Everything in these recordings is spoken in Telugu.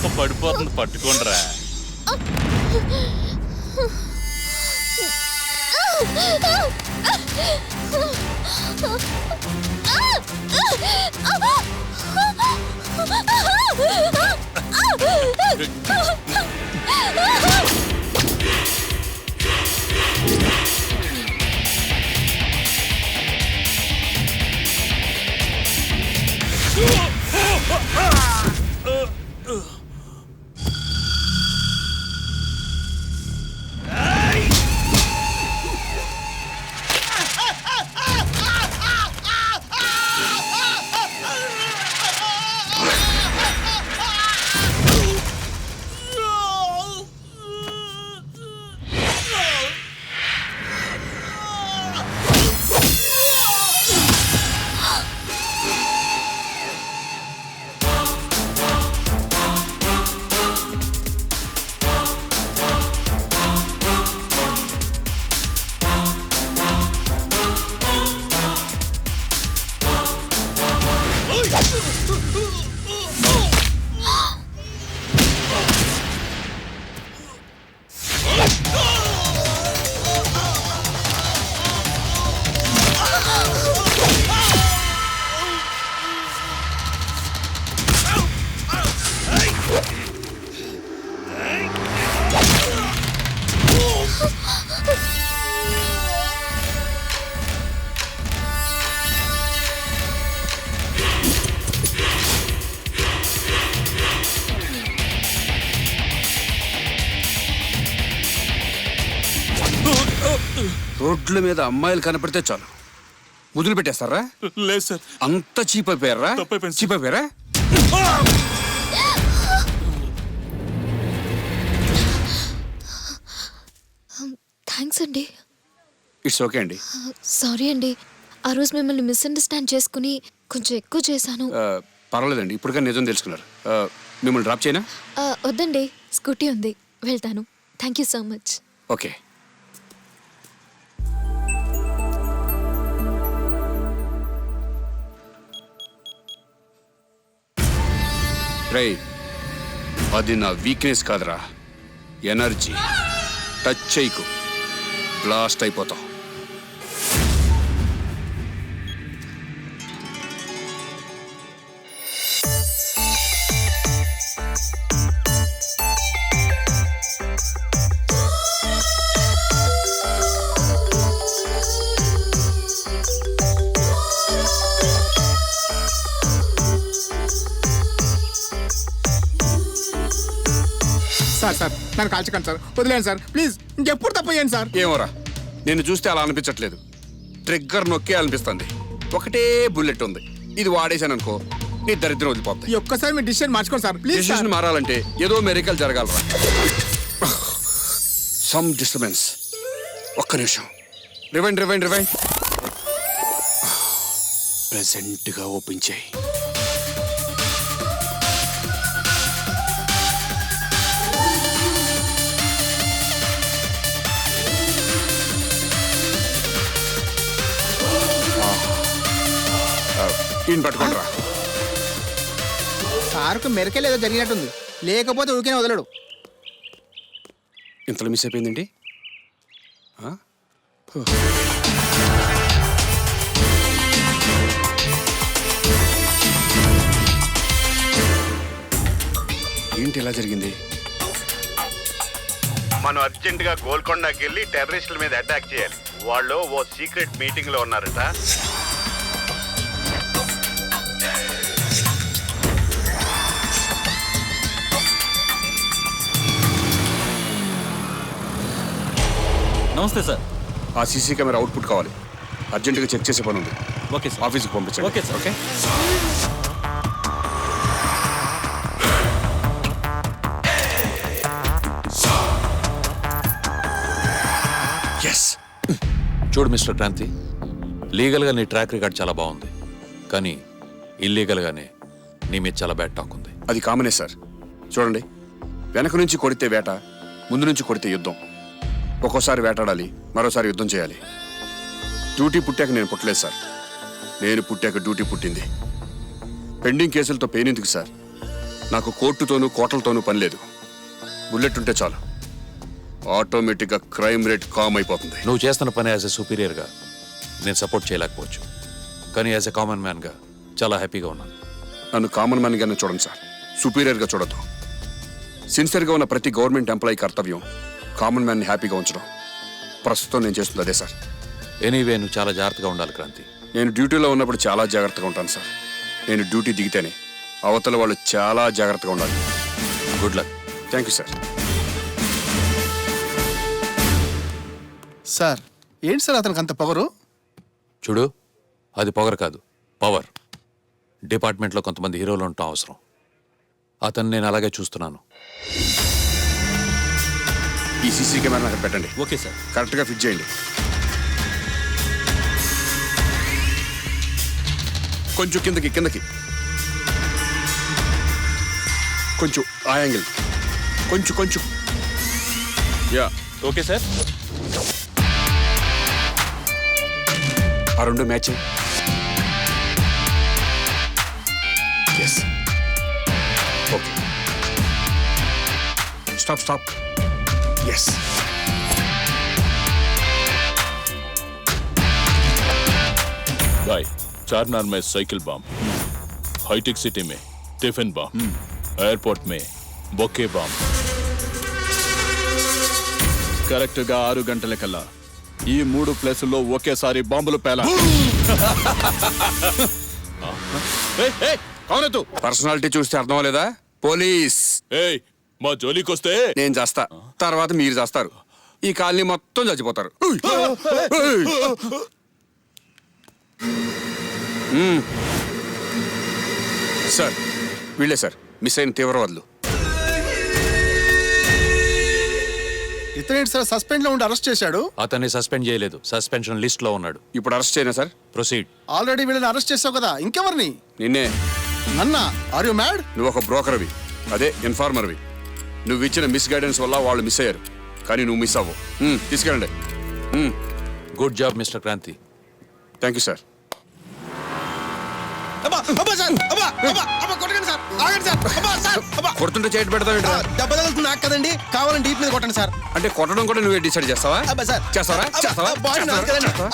కుక్క పడిపోతుంది, పట్టుకోండిరా. రోడ్ల మీద అమ్మాయిలు కనపడితే చాలు ముద్దులు పెట్టేస్తారా? లేదు సార్. అంత చీప్ అయిపోయారా? చీప్ అయిపోయారా? థ్యాంక్స్ అండి. ఇట్స్ ఓకే అండి. సారీ అండి, ఆ రోజు మిమ్మల్ని మిస్అండర్స్టాండ్ చేసుకుని కొంచెం ఎక్కువ చేశాను. పర్వాలేదండి, ఇప్పటికైనా నిజం తెలుసుకున్నారు. మిమ్మల్ని డ్రాప్ చేయనా? వద్దండి, స్కూటీ ఉంది, వెళ్తాను. Thank you so much. Okay. రై, అది నా వీక్నెస్ కాదురా, ఎనర్జీ. టచ్ చేయకు, బ్లాస్ట్ అయిపోతాం. సార్ నన్ను కాల్చకండి సార్, వదిలేండి సార్ ప్లీజ్, ఇంకెప్పుడు తప్పయ్యాను సార్. ఏమోరా, నేను చూస్తే అలా అనిపించట్లేదు. ట్రిగ్గర్ నొక్కే అనిపిస్తుంది. ఒకటే బుల్లెట్ ఉంది, ఇది వాడేసాను అనుకో, నీ దరిద్రం వదిలిపోతుంది. ఈ ఒక్కసారి మీ డిసిషన్ మార్చుకోండి సార్ ప్లీజ్. డిసిషన్ మారాలంటే ఏదో మెరికల్ జరగాలరా. Some disturbance. ఒక్క నిమిషం. రివైండ్. ప్రెసెంట్గా ఓపెన్ చేయి. ఈయన పట్టుకోండి రా. సార్కు మెరకేలు ఏదో జరిగినట్టుంది, లేకపోతే ఊరికే వదలడు. ఇంతలో మిస్ అయిపోయిందండి. ఏంటి ఎలా జరిగింది? మనం అర్జెంటుగా గోల్కొండకి వెళ్ళి టెర్రరిస్టుల మీద అటాక్ చేయాలి. వాళ్ళు ఓ సీక్రెట్ మీటింగ్ లో ఉన్నారట. నమస్తే సార్. ఆ సీసీ కెమెరా అవుట్పుట్ కావాలి, అర్జెంటుగా చెక్ చేసే పని ఉంది. Okay sir. ఆఫీస్కి పంపించండి. Okay sir. ఓకే. చూడు మిస్టర్ క్రాంతి, లీగల్గా నీ ట్రాక్ రికార్డ్ చాలా బాగుంది, కానీ ఇల్లీగల్గానే నీ మీద చాలా బ్యాడ్ టాక్ ఉంది. అది కామనే సార్. చూడండి, వెనక నుంచి కొడితే వేట, ముందు నుంచి కొడితే యుద్ధం. ఒక్కోసారి వేటాడాలి, మరోసారి యుద్ధం చేయాలి. డ్యూటీ పుట్టాక నేను పుట్టలేదు సార్, నేను పుట్టాక డ్యూటీ పుట్టింది. పెండింగ్ కేసులతో పెయిన్ ఎందుకు సార్? నాకు కోర్టుతోనూ కోటలతోనూ పని లేదు. బుల్లెట్ ఉంటే చాలు, ఆటోమేటిక్గా క్రైమ్ రేట్ కామ్ అయిపోతుంది. నువ్వు చేస్తున్న పని యాజ్ ఎ సుపీరియర్గా నేను సపోర్ట్ చేయలేకపోవచ్చు, కానీ యాజ్ ఎ కామన్ మ్యాన్గా చాలా హ్యాపీగా ఉన్నాను. నన్ను కామన్ మ్యాన్గానే చూడండి సార్, సుపీరియర్గా చూడద్దు. సిన్సియర్గా ఉన్న ప్రతి గవర్నమెంట్ ఎంప్లాయీ కర్తవ్యం కామన్ మ్యాన్ని హ్యాపీగా ఉంచడం. ప్రస్తుతం నేను చేస్తుంది అదే సార్. ఎనీవే నువ్వు చాలా జాగ్రత్తగా ఉండాలి క్రాంతి. నేను డ్యూటీలో ఉన్నప్పుడు చాలా జాగ్రత్తగా ఉంటాను సార్. నేను డ్యూటీ దిగితేనే అవతల వాళ్ళు చాలా జాగ్రత్తగా ఉండాలి. Good luck. Thank you sir. Sir ఏంటి సార్ అతనికి అంత పొగరు? చూడు, అది పొగరు కాదు, పవర్. డిపార్ట్మెంట్లో కొంతమంది హీరోలు ఉండటం అవసరం. అతన్ని నేను అలాగే చూస్తున్నాను. ఈ సీసీ కెమెరా అక్కడ పెట్టండి. Okay sir. కరెక్ట్గా ఫిట్ చేయండి. కొంచెం కిందకి కిందకి, కొంచెం ఆ యాంగిల్, కొంచెం కొంచెం. Yeah, okay sir. ఆ రెండు match. Yes, okay. Stop stop. Yes. भाई, चारनार में साइकिल बम, हाईटेक सिटी में टिफिन बम, एयरपोर्ट में బొకే బాంబ్. కరెక్ట్గా 6 గంటలకల్లా ఈ 3 ప్లేసుల్లో ఒకేసారి బాంబులు పేలా. అవునదు పర్సనాలిటీ చూస్తే అర్థం అవ్వలేదా? పోలీస్. ఏయ్, మా జోలికొస్తే నేను చేస్తా, తర్వాత మీరు చేస్తారు. ఈ కాలనీ మొత్తం చచ్చిపోతారు. సార్, వీళ్ళే సార్ మిస్ అయిన తీవ్రవాదులు. ఇతనేంటి సార్ సస్పెండ్ లో ఉండి అరెస్ట్ చేశాడు? అతన్ని సస్పెండ్ చేయలేదు, సస్పెన్షన్ లిస్ట్లో ఉన్నాడు. ఇప్పుడు అరెస్ట్ చేయనా సార్? ప్రొసీడ్. ఆల్రెడీ వీళ్ళని అరెస్ట్ చేసావు కదా, ఇంకెవరిని? నిన్నే. నన్నా? Are you mad? నువ్వు ఒక బ్రోకర్వి, అదే ఇన్ఫార్మర్వి. నువ్వు ఇచ్చిన మిస్ గైడెన్స్ వల్ల వాళ్ళు మిస్ అయ్యారు, కానీ నువ్వు మిస్ అవ్వవు. తీసుకెళ్ళండి. Good job mister Kranthi. Thank you sir. కొడుతుంటే చేయట్ పెడతావు దెబ్బ తగులుతుంది నాకు కదండి, కావాలని డీప్ మీద కొట్టండి సార్. అంటే కొట్టడం కూడా నువ్వే డిసైడ్ చేస్తావా? చేస్తావా?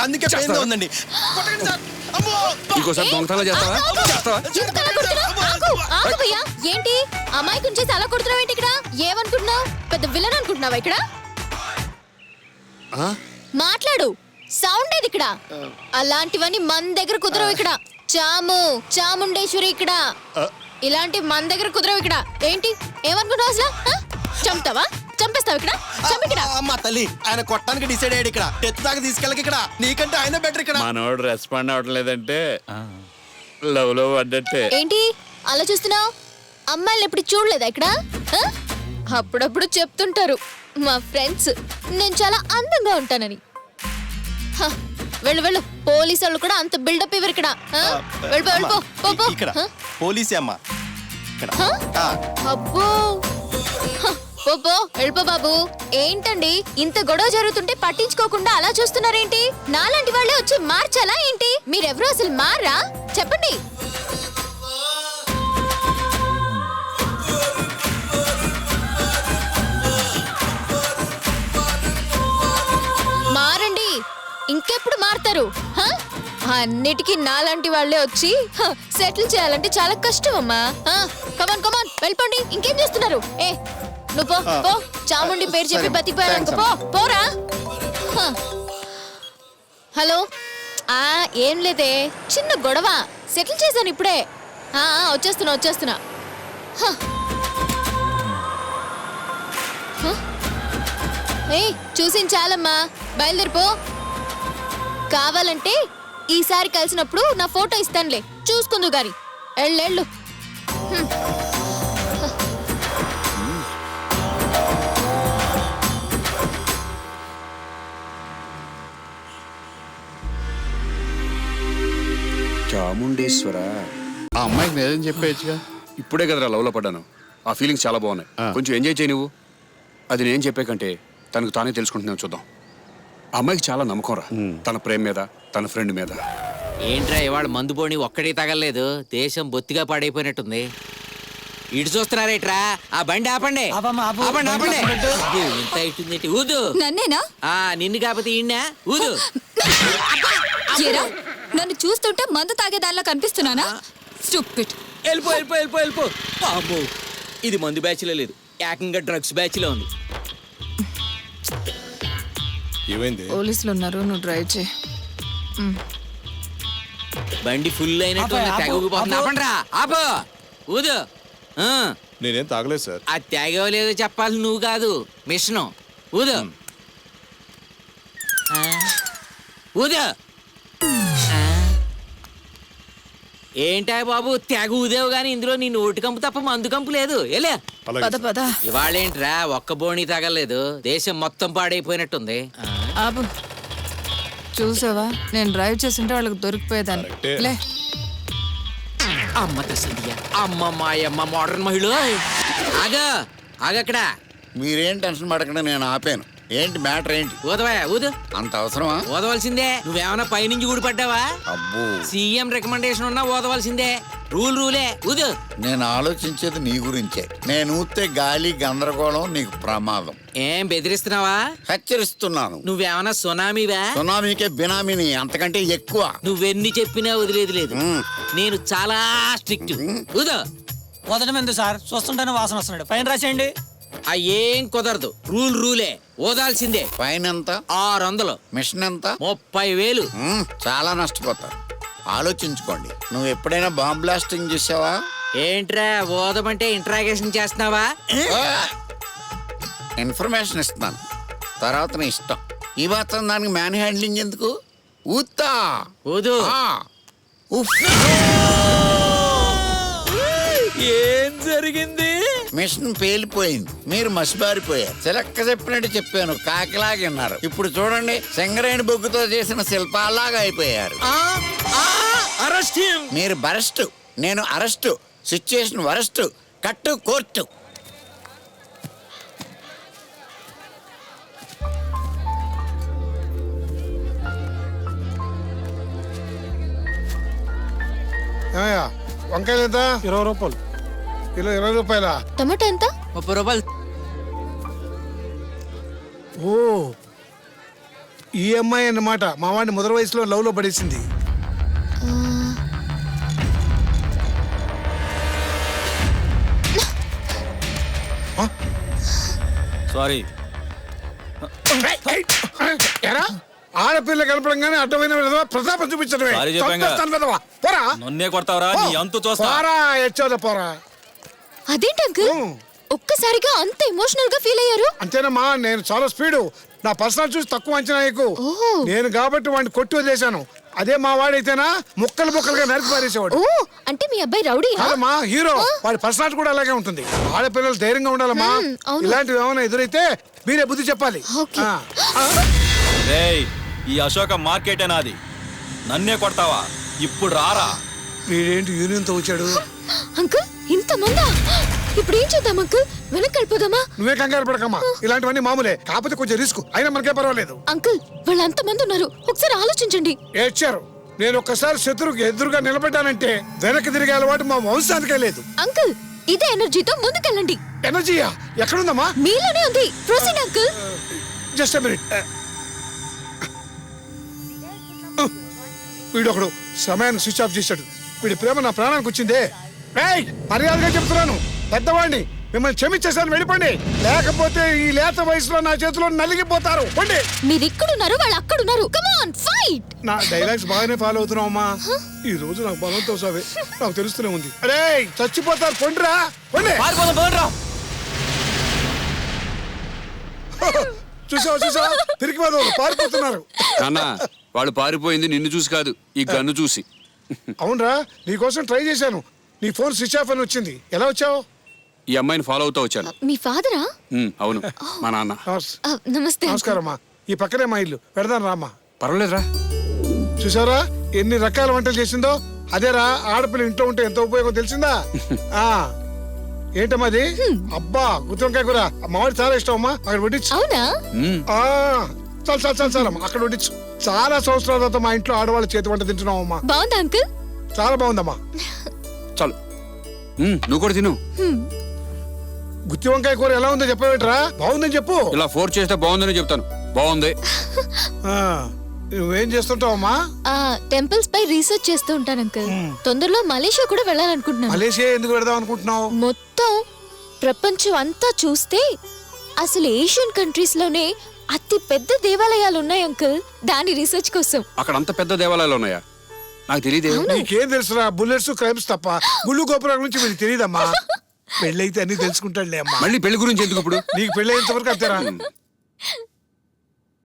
అందుకే పెయిన్ గా ఉందండి. కొట్టండి సార్. ఇంకోసారి దొంగతనం చేస్తావా? చేస్తావా? ఆగు భయ్యా, ఏంటి అమ్మాయి గురించి అలా కొడుతున్నావు ఏంటి? ఇక్కడ ఏమనుకుంటున్నావు? పెద్ద విలన్ అనుకుంటున్నావా? ఇక్కడ మాట్లాడు, సౌండ్ ఏది ఇక్కడ? అలాంటివన్నీ మన దగ్గర కుదరవు ఇక్కడ. చాముండేశ్వరి ఇక్కడ. ఇలాంటి మన దగ్గర కుదరవు ఇక్కడ. ఏంటి ఏమనుకుంటున్నావు అసలు? చంపుతావా? చంపేస్తావు ఇక్కడ? చంపిక్కడ. అమ్మ తల్లి, ఆయన కొట్టడానికి డిసైడ్ అయ్యాడు ఇక్కడ. డెత్ దాకా తీసుకెళ్ళకి ఇక్కడ. నీకంటే ఆయన బెటర్ ఇక్కడ. మనోడు రెస్పాండ్ అవ్వట్లేదంటే లవ్ లో పడ్డట్టే. ఏంటి అలా చూస్తున్నావు? అమ్మాయిలు ఎప్పుడు చూడలేదా ఇక్కడ? అప్పుడప్పుడు చెప్తుంటారు మా ఫ్రెండ్స్ నేను చాలా అందంగా ఉంటానని. వెళ్ళు వెళ్ళు, పోలీసు వాళ్ళు కూడా అంత బిల్డప్ ఇవ్వరు ఇక్కడ. వెళ్ళిపో వెళ్ళిపో. ఇక్కడ పోలీసే అమ్మా ఇక్కడ. అబ్బో, పో వెళ్ళిపో బాబు. ఏంటండి ఇంత గొడవ జరుగుతుంటే పట్టించుకోకుండా అలా చూస్తున్నారేంటి? నాలాంటి వాళ్ళే వచ్చి మార్చాలా ఏంటి? మీరెవరూ అసలు మారా? చెప్పండి. మారండి, ఇంకెప్పుడు మారుతారు? అన్నిటికీ నాలాంటి వాళ్ళే వచ్చి సెటిల్ చేయాలంటే చాలా కష్టం అమ్మా. కమాన్ కమాన్ వెళ్ళిపోండి. ఇంకేం చేస్తున్నారు? నువ్వు పో. చాముండి పేరు చెప్పి బతికిపోయాను. పోరా. హలో, ఏం లేదే, చిన్న గొడవ సెటిల్ చేశాను ఇప్పుడే. వచ్చేస్తున్నా. చూసించాలమ్మా, బయలుదేరిపో. కావాలంటే ఈసారి కలిసినప్పుడు నా ఫోటో ఇస్తానులే, చూసుకుందు గాని. ఎళ్ళు. చాముండేశ్వర, ఆ అమ్మాయికి నిజం చెప్పేయచ్చుగా. ఇప్పుడే కదరా లవ్లో పడ్డాను. ఆ ఫీలింగ్స్ చాలా బాగున్నాయి. కొంచెం ఎంజాయ్ చేయి నువ్వు. అది నేను చెప్పే కంటే తనకు తానే తెలుసుకుంటున్నాను. చూద్దాం. ఆ అమ్మాయికి చాలా నమ్మకం రా, తన ప్రేమ మీద, తన ఫ్రెండ్ మీద. ఏంట్రా ఇవాళ మందు పోని ఒక్కడే తగలలేదు? దేశం బొత్తిగా పాడైపోయినట్టుంది. ఇటు చూస్తున్నారేట్రా ఆ బండి ఆపండి ఆపండి ఆపండి అబ్బో, ఇంత ఇటుందేంటి? ఊదు నన్నేనా? నిన్ను కాకపోతే ఈయన ఊదు. ఏరా, నన్ను చూస్తుంటే మందు తాగేదానిలా కనిపిస్తున్నానా? స్టూపిడ్. వెళ్ళిపో వెళ్ళిపో వెళ్ళిపో వెళ్ళిపో. అమ్మో, ఇది మందు బ్యాచ్ లో లేదు, ఏకంగా డ్రగ్స్ బ్యాచ్ లో ఉంది. ఏమైంది? పోలీసులు ఉన్నారు, నువ్వు డ్రైవ్ చేయి. బండి ఫుల్ అయినట్టు ఉంది, తెగ ఊగిపోతుంది. ఆపండిరా, ఆపో, ఊదు. నేనేం తాగలేదు సార్. అది తెగో లేదో చెప్పాలి నువ్వు కాదు, మిషను. ఊదు ఊదు. ఏంటా బాబు, తెగ ఊదేవు గాని ఇందులో నీ నోటి కంపు తప్ప మందు కంపు లేదు. ఏలే ఇవాళేంట్రా ఒక్క బోణి తగలేదు, దేశం మొత్తం పాడైపోయినట్టుంది. ఆపు, చూసావా నేను డ్రైవ్ చేస్తుంటే వాళ్ళకి దొరికిపోయేదాన్ని. లే, అమ్మ తసదియా, అమ్మ మాయమ్మ మోడర్న్ మహిళ. ఆగక్కడ. మీరేం టెన్షన్ పడకుండా నేను ఆపాను. ఏంటి మ్యాటర్ ఏంటి? ఊదవా, ఊదు. అంత అవసరమా? ఊదవలసిందే. నువ్వేమన్నా పైనుంచి ఊడిపడ్డావా? అబ్బో, సీఎం రికమెండేషన్ ఉన్నా ఊదవలసిందే. రూలే. ఊదు. నేను ఆలోచించేది నీ గురించే. నేను ఊతే గాలి గందరగోళం, నీకు ప్రమాదం. ఏం బెదిరిస్తున్నావా? హెచ్చరిస్తున్నాను. నువ్వేమన్నా సునామీవా? సునామీకే బినామీని, అంతకంటే ఎక్కువ. నువ్వెన్ని చెప్పినా వదిలేదు లేదు. నేను చాలా స్ట్రిక్ట్. ఊదు. వదడం ఎందుకు సార్? చూస్తుంటేనే వాసన వస్తున్నాడు. పైన రాసేయండి. ఏం కుదరదు. రూలే. ఓదాల్సిందే. ఫైన్ ఎంత? 600. మిషన్ ఎంత? 30,000. చాలా నష్టపోతారు. ఆలోచించుకోండి. నువ్వు ఎప్పుడైనా బాంబ్ బ్లాస్టింగ్ చేసావా? ఏంట్రా ఓదమంటే ఇంట్రాగేషన్ చేస్తున్నావా? ఇన్ఫర్మేషన్ ఇస్తున్నాను, తర్వాత నీ ఇష్టం. ఈ మాత్రం దానికి మ్యాన్ హ్యాండ్లింగ్ ఎందుకు? ఊతా. ఊదు. ఉఫ్. ఏం జరిగింది? మిషన్ పేలిపోయింది, మీరు మసిబారిపోయారు. చిలక్క చెప్పినట్టు చెప్పాను, కాకిలాగా విన్నారు. ఇప్పుడు చూడండి, సింగరేణి బొగ్గుతో చేసిన శిల్పాలాగా అయిపోయారు. అరెస్ట్. మీరు బరెస్ట్, నేను అరెస్టు. Situation worst. కట్టు కోర్టు. వంకాయలు ఎంత? 20 రూపాయలు కిలో. 20 రూపాయలా? టమాటా ఎంత? 30 రూపాయలు. ఓ, ఈ అమ్మాయి అన్నమాట మా వాడిని మొదటి వయసులో లవ్ లో పడేసింది. సారీ. ఎరా, ఆడపిల్ల కలపడంగానే అడ్డమైన విధవా ప్రతాపం చూపించడమే. సారీ చెప్పాంగా. చంపేస్తాను విధవా. పోరా. నన్నే కొడతావరా? నీ అంతు చూస్తా. పోరా, ఎచ్చోదా పోరా. అదేంటి అంకుల్ ఒక్కసారిగా అంత ఎమోషనల్ గా ఫీల్ అయ్యారు? అంతేనమ్మా, నేను చాలా స్పీడు. నా పర్సనల్ చూసి తక్కువ అంచనా ఎక్కువ. ఓహో. నేను కాబట్టి వాడిని కొట్టి వదిలేశాను. అదే మా వాడైతేనా ముక్కలు ముక్కలుగా నరికి పారేసేవాడు. ఓ, అంటే మీ అబ్బాయి రౌడీ? కాదమ్మా, హీరో. వాడి పర్సనాలిటీ కూడా అలాగే ఉంటుంది. ఆడపిల్లలు ధైర్యంగా ఉండాలమ్మా. అవును. ఇలాంటివి ఏమైనా ఎదురైతే మీరే బుద్ధి చెప్పాలి. ఓకే. రేయ్, ఈ అశోక మార్కెటే నాది. నన్నే కొడతావా? ఇప్పుడు రారా. వీడేంటి యూనియన్ తో వచ్చాడు? అంకుల్ ఇంతమందా? ఇప్పుడు ఏం చేద్దాం అంకుల్? వెనక్కి వెళ్ళిపోదామా? నువ్వే కంగారు పడకమ్మా, ఇలాంటివన్నీ మామూలే. కాకపోతే కొంచెం రిస్క్ అయినా మనకే పర్వాలేదు. అంకుల్ వాళ్ళు అంతమంది ఉన్నారు, ఒకసారి ఆలోచించండి. ఏడ్చారు. నేను ఒక్కసారి శత్రువుకి ఎదురుగా నిలబడ్డానంటే వెనక్కి తిరిగే అలవాటు మా వంశానికే లేదు. అంకుల్ ఇదే ఎనర్జీతో ముందుకెళ్ళండి. ఎనర్జీయా? ఎక్కడుందమ్మా? మీలోనే ఉంది. Proceed uncle. Just a minute. వీడు ఒకడు సమయాన్ని స్విచ్ ఆఫ్ చేశాడు. వీడి ప్రేమ నా ప్రాణానికి వచ్చిందే. ఏయ్, మర్యాదగా చెప్తున్నాను, పెద్దవాడిని. మిమ్మల్ని క్షమించేసాను, వెళ్ళిపోండి. లేకపోతే ఈ లేత వయసులో నా చేతిలో నలిగిపోతారు. పోండి. మీరు ఇక్కడున్నారు, వాళ్ళు అక్కడున్నారు. Come on, fight. నా డైలాగ్స్ బాగానే ఫాలో అవుతున్నావు అమ్మా. ఈ రోజు నాకు బలంతో సావే నాకు తెలుస్తూనే ఉంది. అరే చచ్చిపోతారు, పొండిరా పొండి. చూసావా తిరిగి పారిపోతున్నారు. నాన్న, వాళ్ళు పారిపోయింది నిన్ను చూసి కాదు, ఈ గన్ను చూసి. అవునరా, నీకోసం ట్రై చేశాను. నీ ఫోన్ స్విచ్ ఆఫ్ అని వచ్చింది. ఎలా వచ్చావు? ఈ అమ్మాయిని ఫాలో అవుతూ వచ్చాను. మీ ఫాదరా? అవును, మా నాన్న. నమస్తే. నమస్కారం అమ్మా. ఈ పక్కనే మా ఇల్లు, పెడదాం రామ్మా. పర్వాలేదురా. చూసారా ఎన్ని రకాల వంటలు చేసిందో? అదేరా, ఆడపిల్ల ఇంట్లో ఉంటే ఎంత ఉపయోగం తెలిసిందా? ఏంటమ్మా అది? అబ్బా, గుత్తివంకాయ కూర. మామిడి చాలా ఇష్టం అమ్మా, అక్కడ వడ్డించు. అవునా? చాలు అమ్మా, అక్కడ వడ్డించు. చాలా సంవత్సరాల తర్వాత మా ఇంట్లో ఆడవాళ్ళ చేతి వంట తింటున్నాం అమ్మా. బాగుందా అంకుల్? చాలా బాగుందమ్మా. చాలు. నువ్వు కూడా తిను. గుత్తి వంకాయ కూర ఎలా ఉందో చెప్పవేంట్రా? బాగుందని చెప్పు. ఇలా ఫోర్స్ చేస్తే బాగుందని చెప్తాను. బాగుంది. ఆ, నువ్వేం చేస్తుంటావమ్మా? టెంపుల్స్ పై రీసెర్చ్ చేస్తూ ఉంటాను అంకుల్. తొందరలో మలేషియా కూడా వెళ్ళాలనుకుంటున్నాను. మలేషియా ఎందుకు పెడదాం అనుకుంటున్నావు? మొత్తం ప్రపంచం అంతా చూస్తే అసలు ఏషియన్ కంట్రీస్ లోనే అతి పెద్ద దేవాలయాలు ఉన్నాయి అంకుల్. దాని రీసెర్చ్ కోసం. అక్కడ అంత పెద్ద దేవాలయాలు ఉన్నాయా? నాకు తెలియదే. నీకేం తెలుసురా? బుల్లెట్స్ క్రైమ్స్ తప్ప గుళ్ళు గోపురాల గురించి మీకు తెలియదమ్మా. పెళ్ళైతే అన్ని తెలుసుకుంటాడులే అమ్మా. మళ్ళీ పెళ్లి గురించి ఎందుకు ఇప్పుడు? నీకు పెళ్ళి అయ్యేంత వరకు అంతేరా.